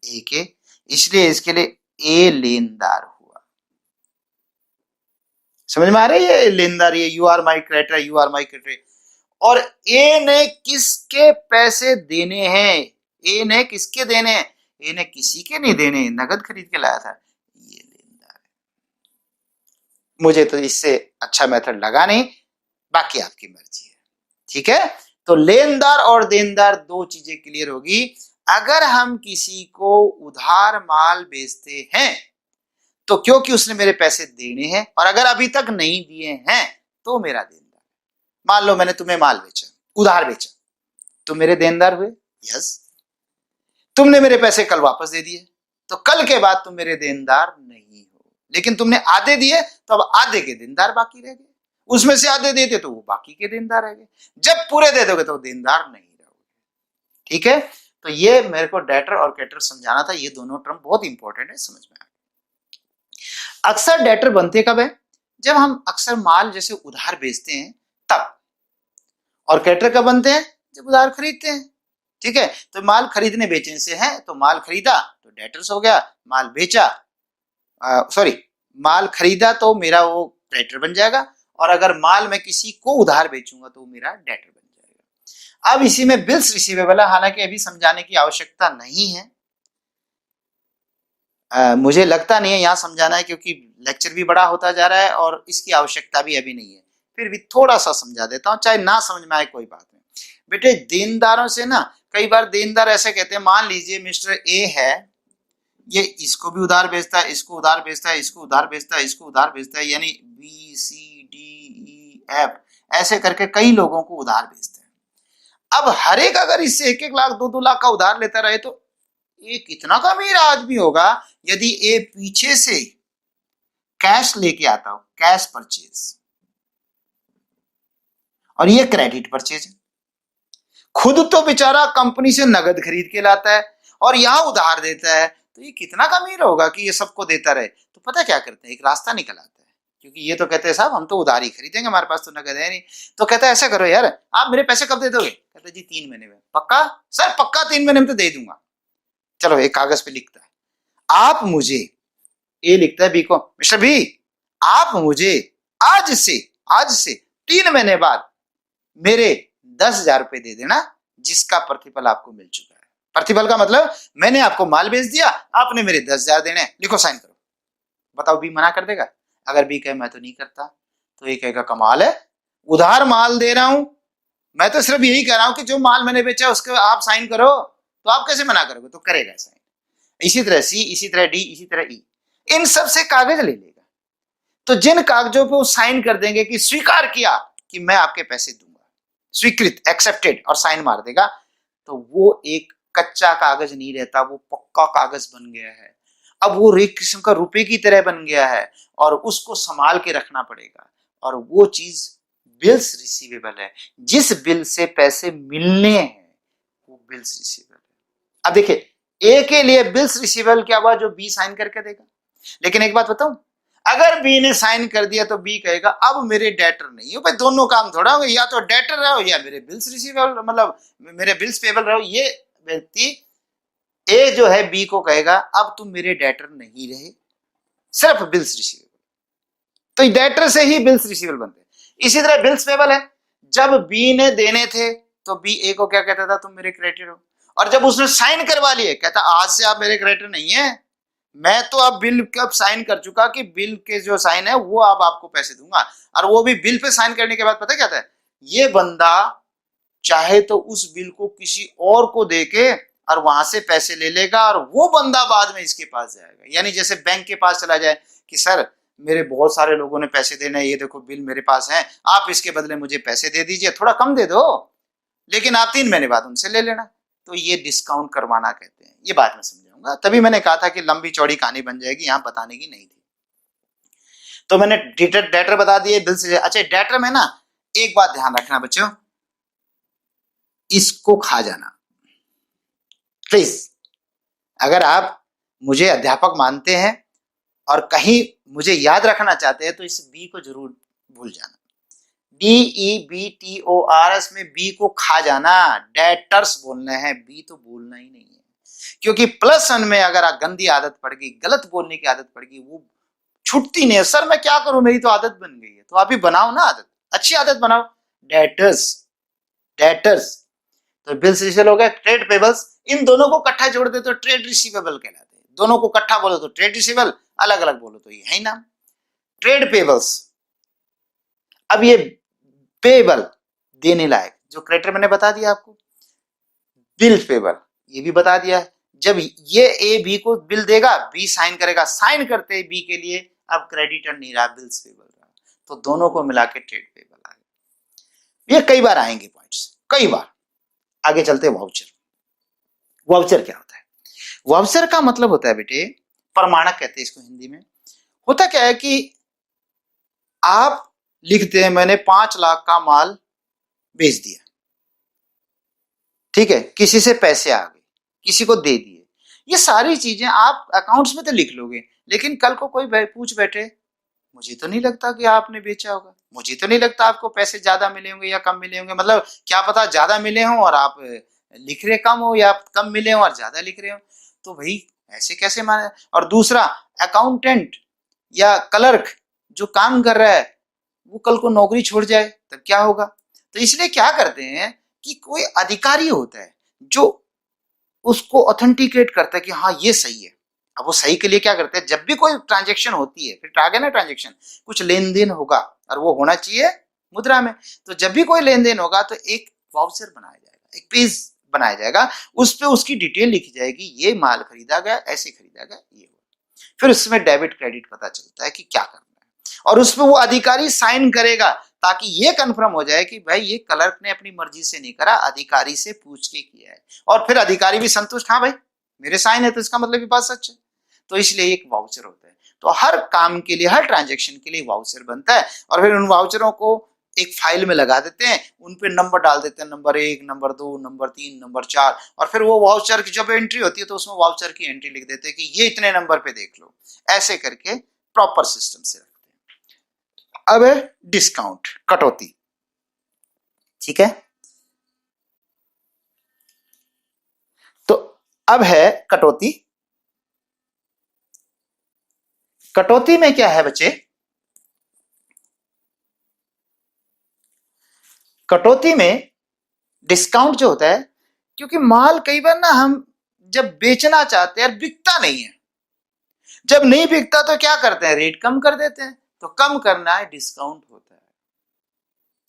A: ए के, इसलिए इसके लिए ए लेनदार हुआ। समझ में आ रही है, लेनदार ये you are my creditor, you are my creditor. और ए ने किसके पैसे देने हैं, ए ने किसके देने हैं, ए ने किसी के नहीं देने, नगद खरीद के लाया था, ये लेनदार है। मुझे तो इससे अच्छा मेथड लगा नहीं, बाकी आपकी मर्जी है, ठीक है। तो लेनदार और देनदार दो चीजें क्लियर होगी। अगर हम किसी को उधार माल बेचते हैं तो क्योंकि उसने मेरे पैसे देने हैं, और अगर अभी तक नहीं दिए हैं तो मेरा देनदार। मान लो मैंने तुम्हें माल बेचा, उधार बेचा, तुम मेरे देनदार हुए, यस। तुमने मेरे पैसे कल वापस दे दिए तो कल के बाद तुम मेरे देनदार नहीं हो, लेकिन तुमने आधे दिए तो अब आधे के देनदार बाकी रह गए, उसमें से आधे देते तो वो बाकी के देनदार रह गए, जब पूरे दे दोगे तो देनदार नहीं रहोगे, ठीक है। तो ये मेरे को डेटर और क्रेडिटर समझाना था, ये दोनों टर्म बहुत इंपॉर्टेंट है, समझ में आ। अक्सर डेटर बनते कब है, जब हम अक्सर माल जैसे उधार बेचते हैं तब, और क्रेडिटर कब बनते हैं, जब उधार खरीदते हैं, ठीक है। तो माल खरीदने बेचने से है, तो माल खरीदा तो डेटर्स हो गया, माल बेचा सॉरी माल खरीदा तो मेरा वो क्रेडिटर बन जाएगा, और अगर माल मैं किसी को उधार बेचूंगा तो मेरा डेटर बन जाएगा। अब इसी में बिल्स रिसीवेबल है, हालांकि अभी समझाने की आवश्यकता नहीं है, मुझे लगता नहीं है यहां समझाना है, क्योंकि लेक्चर भी बड़ा होता जा रहा है और इसकी आवश्यकता भी अभी नहीं है। फिर भी थोड़ा सा समझा देता हूं, चाहे ना समझ में आए कोई बात नहीं। बेटे देनदारों से ना कई बार देनदार ऐसे कहते हैं, मान लीजिए मिस्टर ए है, ये इसको भी उधार बेचता है, इसको उधार बेचता है, इसको उधार बेचता है, इसको उधार बेचता है, यानी B C D E F ऐसे करके कई लोगों को उधार बेचते हैं। अब हर एक अगर इससे 1-1 लाख 2-2 लाख का उधार लेता रहे तो ये कितना का अमीर आदमी होगा यदि ये पीछे से कैश लेके आता हो, कैश परचेज, और ये क्रेडिट परचेज है। खुद तो बेचारा कंपनी से नगद खरीद के लाता है और यहां उधार देता है, तो ये कितना का अमीर होगा कि ये सबको देता रहे। तो पता क्या करते हैं, एक रास्ता निकल आता है, क्योंकि ये तो कहते हैं साहब हम तो उधार ही खरीदेंगे, हमारे पास तो नगद है नहीं। तो कहता है ऐसा करो यार, आप मेरे पैसे कब दे दोगे? कहता है जी 3 महीने में। पक्का? सर पक्का 3 महीने में तो दे दूंगा। चलो एक कागज पे लिखता है, आप मुझे, ए लिखता है बी को, मिस्टर बी आप मुझे आज से 3 महीने बाद मेरे 10,000 रुपए दे देना, जिसका प्रतिफल आपको मिल चुका है। प्रतिफल का मतलब मैंने आपको माल बेच दिया, आपने मेरे 10,000 देने, लिखो साइन करो। बताओ बी मना कर देगा? अगर बी कहे मैं तो नहीं करता, तो ये कहेगा कमाल है, उधार माल दे रहा हूं, मैं तो सिर्फ यही कह रहा हूं कि जो माल मैंने बेचा उसके आप साइन करो, तो आप कैसे मना करोगे? तो करेगा साइन। इसी तरह सी, इसी तरह डी, इसी तरह ई, इन सब से कागज ले लेगा। तो जिन कागजों पे वो साइन कर देंगे कि स्वीकार किया कि मैं आपके पैसे दूंगा, स्वीकृत, एक्सेप्टेड, और साइन मार देगा, तो वो एक कच्चा कागज नहीं रहता, वो पक्का कागज बन गया है। अब वो एक किस्म का रुपए की तरह बन गया है और उसको संभाल के रखना पड़ेगा। और वो चीज बिल्स रिसीवेबल है, जिस बिल से पैसे मिलने हैं वो बिल्स रिसीवेबल है। अब देखिए, ए के लिए बिल्स रिसीवेबल क्या हुआ? जो बी साइन करके देगा। लेकिन एक बात बताऊं, अगर बी ने साइन कर दिया तो बी कहेगा अब मेरे डेटर नहीं हो। भाई दोनों काम थोड़ा होंगे, या तो डेटर रहो या मेरे बिल्स रिसीवेबल, मतलब मेरे बिल्स पेबल रहो। ये व्यक्ति ए जो है बी को कहेगा अब तुम मेरे डेटर नहीं रहे, सिर्फ बिल्स रिसीवेबल। तो डेटर से ही बिल्स रिसीवेबल बनते हैं। इसी तरह बिल्स पेबल है, जब बी ने देने थे तो बी ए को क्या कहता था? तुम मेरे क्रेडिटर हो। और जब उसने साइन करवा लिए, कहता आज से आप मेरे क्रेडिटर नहीं है, मैं तो अब बिल कब साइन कर चुका कि बिल के जो साइन है वो अब आपको पैसे दूंगा। और वो भी बिल पे साइन करने के बाद पता क्या था? ये बंदा चाहे तो उस बिल को किसी और को देके और वहां से पैसे ले लेगा, और वो बंदा बाद में इसके पास जाएगा। यानी जैसे बैंक के पास चला जाए कि सर मेरे बहुत सारे लोगों ने पैसे देने, ये देखो बिल मेरे पास है, आप इसके बदले मुझे पैसे दे दीजिए, थोड़ा कम दे दो, लेकिन आप 3 महीने बाद उनसे ले लेना। तो ये डिस्काउंट करवाना कहते हैं। ये बात मैं समझाऊंगा, तभी मैंने कहा था कि लंबी चौड़ी कहानी बन जाएगी, यहां बताने की नहीं थी। तो मैंने डेटर बता दिए, बिल से। अच्छा, डेटर में ना एक बात ध्यान रखना बच्चों, इसको खा जाना प्लीज। अगर आप मुझे अध्यापक मानते हैं और कहीं मुझे याद रखना चाहते हैं तो इस बी को जरूर भूल जाना। DEBTORS में बी को खा जाना, डेटर्स बोलना है, बी तो बोलना ही नहीं है। क्योंकि +1 में अगर गंदी आदत पड़ गई, गलत बोलने की आदत पड़ गई, वो छूटती नहीं है। सर मैं क्या करूं, मेरी तो आदत बन गई है। तो आप ही बनाओ ना आदत, अच्छी आदत बनाओ। डेटर्स, डेटर्स तो बिल्स रिसीवेबल हो गया। ट्रेड पेबल्स, इन दोनों को इकट्ठा जोड़ दे तो ट्रेड रिसीवेबल कहलाते हैं। दोनों को इकट्ठा बोलो तो ट्रेड रिसीवेबल, अलग अलग बोलो तो ये है ही नाम ट्रेड पेबल्स। अब ये पेबल देने लायक, जो क्रेडिटर मैंने बता दिया आपको, बिल पेबल ये भी बता दिया है। जब ये ए बी को बिल देगा, बी साइन करेगा, साइन करते ही बी के लिए अब क्रेडिटर नहीं रहा, बिल्स पेबल रहा, तो दोनों को मिला के ट्रेड पेबल आ गया। ये कई बार आएंगे पॉइंट्स, कई बार। आगे चलते हैं वाउचर। वाउचर क्या होता है? वाउचर का मतलब होता है बेटे, प्रमाणक कहते हैं इसको हिंदी में। होता क्या है कि आप लिखते हैं मैंने 5 लाख का माल बेच दिया, ठीक है, किसी से पैसे आ गए, किसी को दे दिए। ये सारी चीजें आप अकाउंट्स में तो लिख लोगे, लेकिन कल को कोई पूछ बैठे मुझे तो नहीं लगता कि आपने बेचा होगा, मुझे तो नहीं लगता आपको पैसे ज्यादा मिले होंगे या कम मिले होंगे, मतलब क्या पता ज्यादा मिले हों और आप लिख रहे कम हो, या कम मिले हों और ज्यादा लिख रहे हो। तो भाई ऐसे कैसे माने? और दूसरा, अकाउंटेंट या क्लर्क जो काम कर रहा है वो कल को नौकरी छोड़ जाए तब क्या होगा? तो इसलिए क्या करते हैं कि कोई अधिकारी होता है जो उसको ऑथेंटिकेट करता है कि हाँ ये सही है। अब वो सही के लिए क्या करते हैं, जब भी कोई ट्रांजेक्शन होती है, फिर आ गया ना ट्रांजेक्शन, कुछ लेन देन होगा और वो होना चाहिए मुद्रा में, तो जब भी कोई लेन देन होगा तो एक वाउचर बनाया जाएगा, एक पेज बनाया जाएगा, उस पर उसकी डिटेल लिखी जाएगी, ये माल खरीदा गया, ऐसे खरीदा गया, ये हुआ। फिर उसमें डेबिट क्रेडिट पता चलता है कि क्या करना है, और उसमें वो अधिकारी साइन करेगा ताकि ये कंफर्म हो जाए कि भाई ये क्लर्क ने अपनी मर्जी से नहीं करा, अधिकारी से पूछ के किया है। और फिर अधिकारी भी संतुष्ट, हाँ भाई मेरे साइन है तो इसका मतलब ये बात सच है। तो इसलिए एक वाउचर होता है। तो हर काम के लिए, हर ट्रांजेक्शन के लिए वाउचर बनता है, और फिर उन वाउचरों को एक फाइल में लगा देते हैं, उन पे नंबर डाल देते हैं, नंबर 1, नंबर 2, नंबर 3, नंबर 4, और फिर वो वाउचर की जब एंट्री होती है तो उसमें वाउचर की एंट्री लिख देते हैं कि ये इतने नंबर पे देख लो। ऐसे करके प्रॉपर सिस्टम से रखते हैं। अब है डिस्काउंट, कटौती। ठीक है, तो अब है कटौती। कटौती में क्या है बच्चे, कटौती में डिस्काउंट जो होता है, क्योंकि माल कई बार ना हम जब बेचना चाहते हैं बिकता नहीं है, जब नहीं बिकता तो क्या करते हैं, रेट कम कर देते हैं, तो कम करना है डिस्काउंट होता है।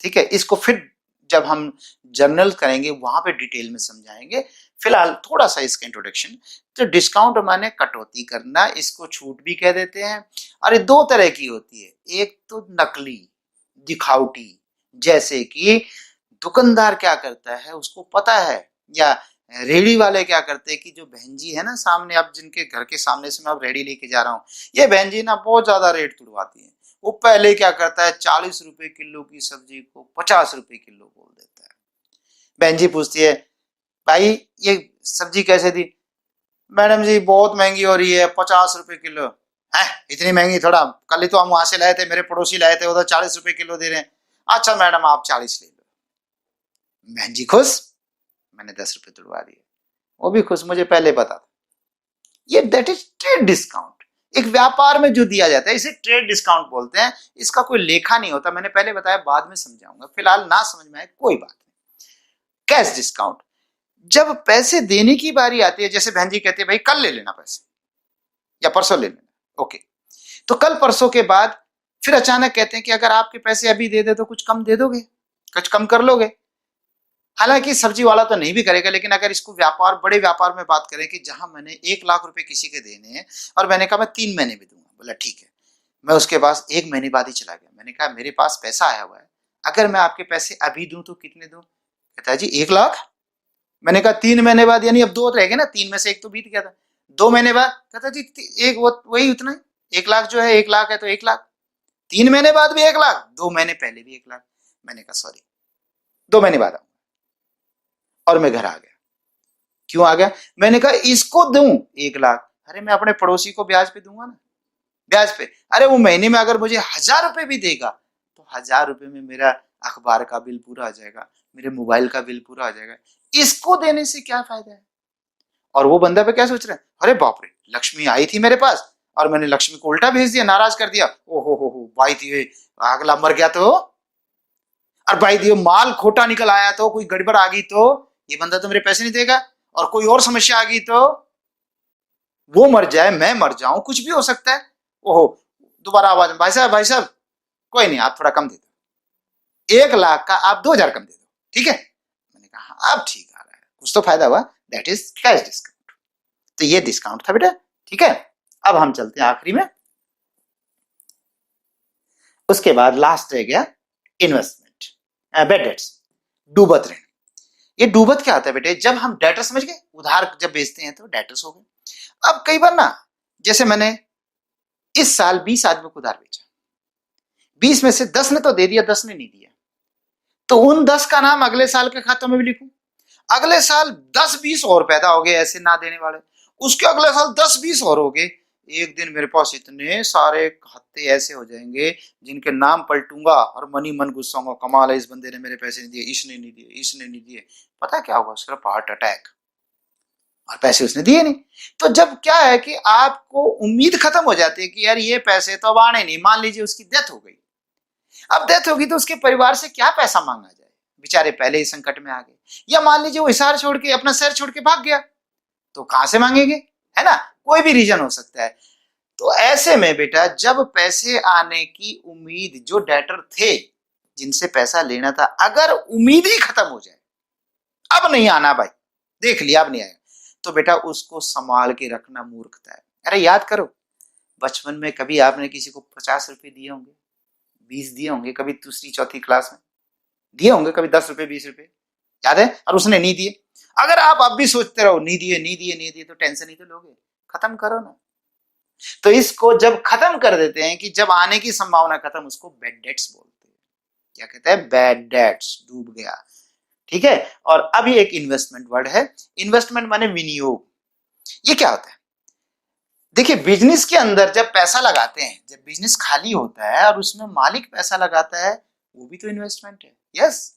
A: ठीक है, इसको फिर जब हम जर्नल करेंगे वहां पे डिटेल में समझाएंगे, फिलहाल थोड़ा सा इसका इंट्रोडक्शन। तो डिस्काउंट माने कटौती करना, इसको छूट भी कह देते हैं। और ये दो तरह की होती है, एक तो नकली दिखावटी, जैसे कि दुकानदार क्या करता है उसको पता है, या रेडी वाले क्या करते हैं कि जो बहन जी है ना सामने, अब जिनके घर के सामने से मैं अब रेडी लेके जा रहा हूँ, ये बहन जी ना बहुत ज्यादा रेट तुड़वाती है। वो पहले क्या करता है, 40 रुपए किलो की सब्जी को 50 रुपए किलो बोल देता है। बहन जी पूछती है, भाई ये सब्जी कैसे दी? मैडम जी बहुत महंगी हो रही है, 50 रुपए किलो है। इतनी महंगी थोड़ा, कल ही तो हम वहां से लाए थे, मेरे पड़ोसी लाए थे, वो तो 40 रुपए किलो दे रहे हैं। अच्छा मैडम आप 40 ले लो। बहन जी खुश, मैंने 10 रुपए तुड़वा दिए। वो भी खुश, मुझे पहले पता था। ये दैट इज ट्रेड डिस्काउंट, एक व्यापार में जो दिया जाता है इसे ट्रेड डिस्काउंट बोलते हैं। इसका कोई लेखा नहीं होता, मैंने पहले बताया, बाद में समझाऊंगा, फिलहाल ना समझ में आए कोई बात नहीं। कैश डिस्काउंट, जब पैसे देने की बारी आती है, जैसे बहन जी कहते हैं भाई कल ले लेना पैसे, या परसों ले लेना, ओके, तो कल परसों के बाद फिर अचानक कहते हैं कि अगर आपके पैसे अभी दे दे तो कुछ कम दे दोगे, कुछ कम कर लोगे। हालांकि सब्जी वाला तो नहीं भी करेगा, लेकिन अगर इसको व्यापार, बड़े व्यापार में बात करें कि जहां मैंने 1 लाख रुपए किसी के देने हैं और मैंने कहा मैं 3 महीने में दूंगा, बोला ठीक है। मैं उसके पास 1 महीने बाद ही चला गया, मैंने कहा मेरे पास पैसा आया हुआ है, अगर मैं आपके पैसे अभी दूं तो कितने दूं? कहता है जी 1 लाख। मैंने कहा 3 महीने बाद, यानी अब 2 रह गए ना, 3 में से 1 तो बीत गया था। 2 महीने बाद कहता जी एक वही उतना ही, 1 लाख जो है, 1 लाख है तो 1 लाख, 3 महीने बाद भी 1 लाख, 2 महीने पहले भी 1 लाख। मैंने कहा सॉरी, 2 महीने बाद आऊंगा। और मैं घर आ गया। क्यों आ गया? मैंने कहा इसको दूं 1 लाख, अरे मैं अपने पड़ोसी को ब्याज पे दूंगा ना, ब्याज पे। अरे वो महीने में अगर मुझे 1000 रुपए भी देगा तो 1000 रुपए में मेरा अखबार का बिल पूरा आ जाएगा, मेरे मोबाइल का बिल पूरा आ जाएगा, इसको देने से क्या फायदा है? और वो बंदा पे क्या सोच रहा है, अरे बाप रे, लक्ष्मी आई थी मेरे पास और मैंने लक्ष्मी को उल्टा भेज दिया, नाराज कर दिया, ओहो हो भाई दिए, अगला मर गया तो, और भाई दियो माल खोटा निकल आया तो, कोई गड़बड़ आ गई तो ये बंदा तो मेरे पैसे नहीं देगा, और कोई और समस्या आ गई तो वो मर जाए, मैं मर जाऊं, कुछ भी हो सकता है। ओहो, दोबारा आवाज, भाई साहब भाई साहब, कोई नहीं आप थोड़ा कम दे दो, 1 लाख का आप 2000 कम दे दो, ठीक है? मैंने कहा हाँ अब ठीक आ रहा है, कुछ तो फायदा हुआ, दैट इज कैश डिस्काउंट। तो ये डिस्काउंट था बेटा, ठीक है। अब हम चलते हैं आखिरी में, उसके बाद लास्ट रह गया इन्वेस्टमेंट, बैड डेट्स, डूबत ऋण। ये डूबत क्या होता है बेटे, जब हम डेटर, समझ गए, उधार जब बेचते हैं तो डेटर्स हो गए। अब कई बार ना, जैसे मैंने इस साल 20 आदमी को उधार बेचा, 20 में से 10 ने तो दे दिया, 10 ने नहीं दिया, तो उन 10 का नाम अगले साल के खातों में भी लिखूं। अगले साल 10-20 और पैदा हो गए ऐसे ना देने वाले, उसके अगले साल 10-20 और हो गए। एक दिन मेरे पास इतने सारे खाते ऐसे हो जाएंगे जिनके नाम पलटूंगा और मन ही मन गुस्सा होगा, कमाल है इस बंदे ने मेरे पैसे नहीं दिए, इसने नहीं दिए, इसने नहीं दिए। पता क्या होगा, सिर्फ हार्ट अटैक, और पैसे उसने दिए नहीं। तो जब क्या है कि आपको उम्मीद खत्म हो जाती है कि यार ये पैसे तो अब आने नहीं, मान लीजिए उसकी डेथ हो गई, अब डेथ होगी तो उसके परिवार से क्या पैसा मांगा जाए, बेचारे पहले ही संकट में आ गए। या मान लीजिए वो हिसार छोड़ के, अपना शहर छोड़ के भाग गया, तो कहां से मांगेंगे, है ना, कोई भी रीजन हो सकता है। तो ऐसे में बेटा जब पैसे आने की उम्मीद, जो डेटर थे जिनसे पैसा लेना था, अगर उम्मीद ही खत्म हो जाए, अब नहीं आना भाई, देख लिया अब नहीं आएगा, तो बेटा उसको संभाल के रखना मूर्खता है। अरे याद करो, बचपन में कभी आपने किसी को 50 रुपए दिए होंगे, 20 दिए होंगे, कभी दूसरी चौथी क्लास में दिए होंगे, कभी 10 रुपए 20 रुपए, याद है, और उसने नहीं दिए। अगर आप अब भी सोचते रहो नहीं दिए नहीं दिए नहीं दिए, तो टेंशन ही तो लोगे, खत्म करो ना। तो इसको जब खत्म कर देते हैं कि जब आने की संभावना खत्म, उसको बैड डेट्स बोलते हैं। क्या कहते हैं, बैड डेट्स, डूब गया, ठीक है। और अभी एक इन्वेस्टमेंट वर्ड है, इन्वेस्टमेंट माने विनियोग। ये क्या होता है, देखिए बिजनेस के अंदर जब पैसा लगाते हैं, जब बिजनेस खाली होता है और उसमें मालिक पैसा लगाता है, वो भी तो इन्वेस्टमेंट है। यस,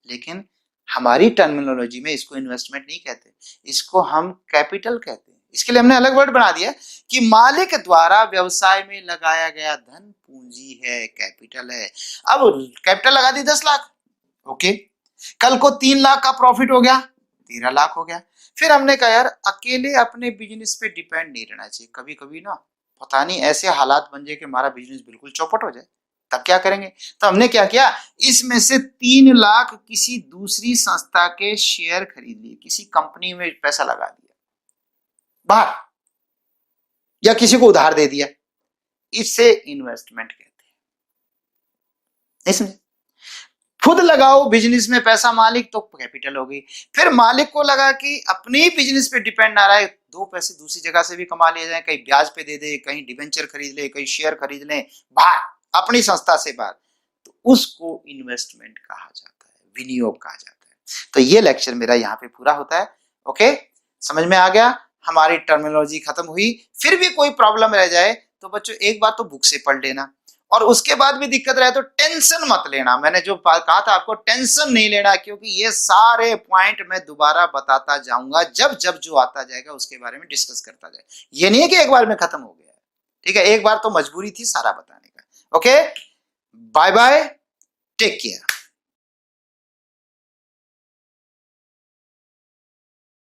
A: लेकिन हमारी टर्मिनोलॉजी में इसको इन्वेस्टमेंट नहीं कहते, इसको हम कैपिटल कहते हैं। इसके लिए हमने अलग वर्ड बना दिया कि मालिक द्वारा व्यवसाय में लगाया गया धन पूंजी है, कैपिटल है। अब कैपिटल लगा दी 10 लाख, ओके, कल को 3 लाख का प्रॉफिट हो गया, 13 लाख हो गया। फिर हमने कहा यार अकेले अपने बिजनेस पे डिपेंड नहीं रहना चाहिए, कभी कभी ना पता नहीं ऐसे हालात बन जाए कि हमारा बिजनेस बिल्कुल चौपट हो जाए, तब क्या करेंगे? तो हमने क्या किया, इसमें से 3 लाख किसी दूसरी संस्था के शेयर खरीद लिए, किसी कंपनी में पैसा लगा दिया बाहर, या किसी को उधार दे दिया, इससे इन्वेस्टमेंट कहते हैं। नहीं समझे? खुद लगाओ बिजनेस में पैसा मालिक, तो कैपिटल हो गई। फिर मालिक को लगा कि अपने ही बिजनेस पे डिपेंड ना रहे, 2 पैसे दूसरी जगह से भी कमा लिए जाए, कहीं ब्याज पे दे दे, कहीं डिबेंचर खरीद ले, कहीं शेयर खरीद ले बाहर, अपनी संस्था से बाहर, तो उसको इन्वेस्टमेंट कहा जाता है, विनियोग कहा जाता है। तो ये लेक्चर मेरा यहाँ पे पूरा होता है। ओके, समझ में आ गया? हमारी टर्मिनोलॉजी खत्म हुई। फिर भी कोई प्रॉब्लम रह जाए तो बच्चों एक बार तो बुक से पढ़ लेना, और उसके बाद भी दिक्कत रहे तो टेंशन मत लेना। मैंने जो कहा था आपको, टेंशन नहीं लेना, क्योंकि ये सारे पॉइंट मैं दोबारा बताता जाऊंगा, जब जब जो आता जाएगा उसके बारे में डिस्कस करता जाए। ये नहीं है कि एक बार में खत्म हो गया, ठीक है? एक बार तो मजबूरी थी सारा बताने का। Okay, bye bye, take care.